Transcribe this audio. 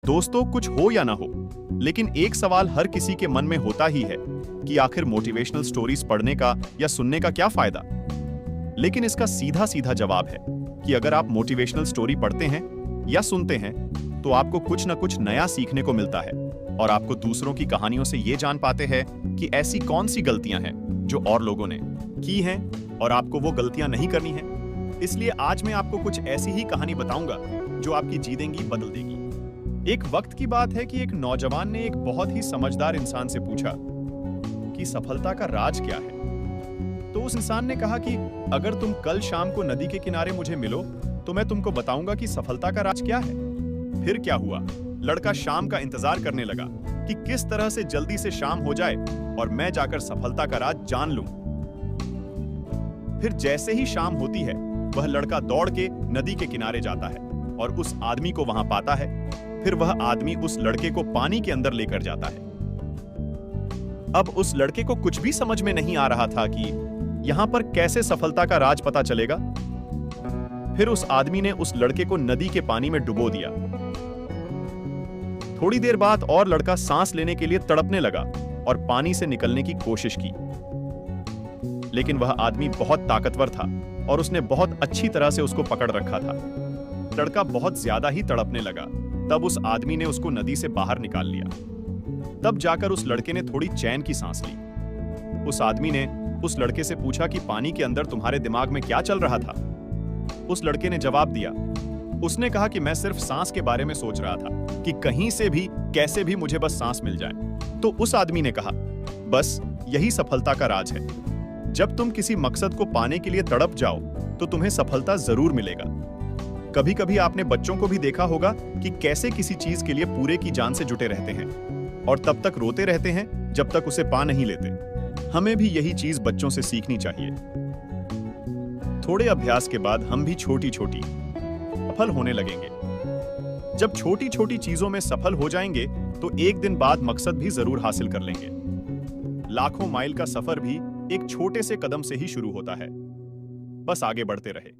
दोस्तों, कुछ हो या ना हो, लेकिन एक सवाल हर किसी के मन में होता ही है कि आखिर मोटिवेशनल स्टोरीज पढ़ने का या सुनने का क्या फायदा। लेकिन इसका सीधा सीधा जवाब है कि अगर आप मोटिवेशनल स्टोरी पढ़ते हैं या सुनते हैं तो आपको कुछ ना कुछ नया सीखने को मिलता है और आपको दूसरों की कहानियों से ये जान पाते हैं कि ऐसी कौन सी गलतियां हैं जो और लोगों ने की हैं और आपको वो गलतियां नहीं करनी है। इसलिए आज मैं आपको कुछ ऐसी ही कहानी बताऊंगा जो आपकी जींदगी बदल देगी। एक वक्त की बात है कि एक नौजवान ने एक बहुत ही समझदार इंसान से पूछा कि सफलता का राज क्या है। तो उस इंसान ने कहा कि अगर तुम कल शाम को नदी के किनारे मुझे मिलो तो मैं तुमको बताऊंगा कि सफलता का राज क्या है। फिर क्या हुआ? लड़का शाम का इंतजार करने लगा कि किस तरह से जल्दी से शाम हो जाए और मैं जाकर सफलता का राज जान लूं। फिर जैसे ही शाम होती है वह लड़का दौड़ के नदी के किनारे जाता है और उस आदमी को वहां पाता है। फिर वह आदमी उस लड़के को पानी के अंदर लेकर जाता है। अब उस लड़के को कुछ भी समझ में नहीं आ रहा था कि यहां पर कैसे सफलता का राज पता चलेगा। फिर उस आदमी ने उस लड़के को नदी के पानी में डुबो दिया। थोड़ी देर बाद और लड़का सांस लेने के लिए तड़पने लगा और पानी से निकलने की कोशिश की, लेकिन वह आदमी बहुत ताकतवर था और उसने बहुत अच्छी तरह से उसको पकड़ रखा था। लड़का बहुत ज्यादा ही तड़पने लगा। तब उस आदमी ने उसको नदी से बाहर निकाल लिया। तब जाकर उस लड़के ने थोड़ी चैन की सांस ली। उस आदमी ने उस लड़के से पूछा कि पानी के अंदर तुम्हारे दिमाग में क्या चल रहा था। उस लड़के ने जवाब दिया। उसने कहा कि मैं सिर्फ सांस के बारे में सोच रहा था कि कहीं से भी कैसे भी मुझे बस सांस मिल जाए। तो उस आदमी ने कहा, बस यही सफलता का राज है। जब तुम किसी मकसद को पाने के लिए तड़प जाओ तो तुम्हें सफलता जरूर मिलेगा। कभी कभी आपने बच्चों को भी देखा होगा कि कैसे किसी चीज के लिए पूरे की जान से जुटे रहते हैं और तब तक रोते रहते हैं जब तक उसे पा नहीं लेते। हमें भी यही चीज बच्चों से सीखनी चाहिए। थोड़े अभ्यास के बाद हम भी छोटी छोटी सफल होने लगेंगे। जब छोटी छोटी चीजों में सफल हो जाएंगे तो एक दिन बाद मकसद भी जरूर हासिल कर लेंगे। लाखों माइल का सफर भी एक छोटे से कदम से ही शुरू होता है। बस आगे बढ़ते रहे।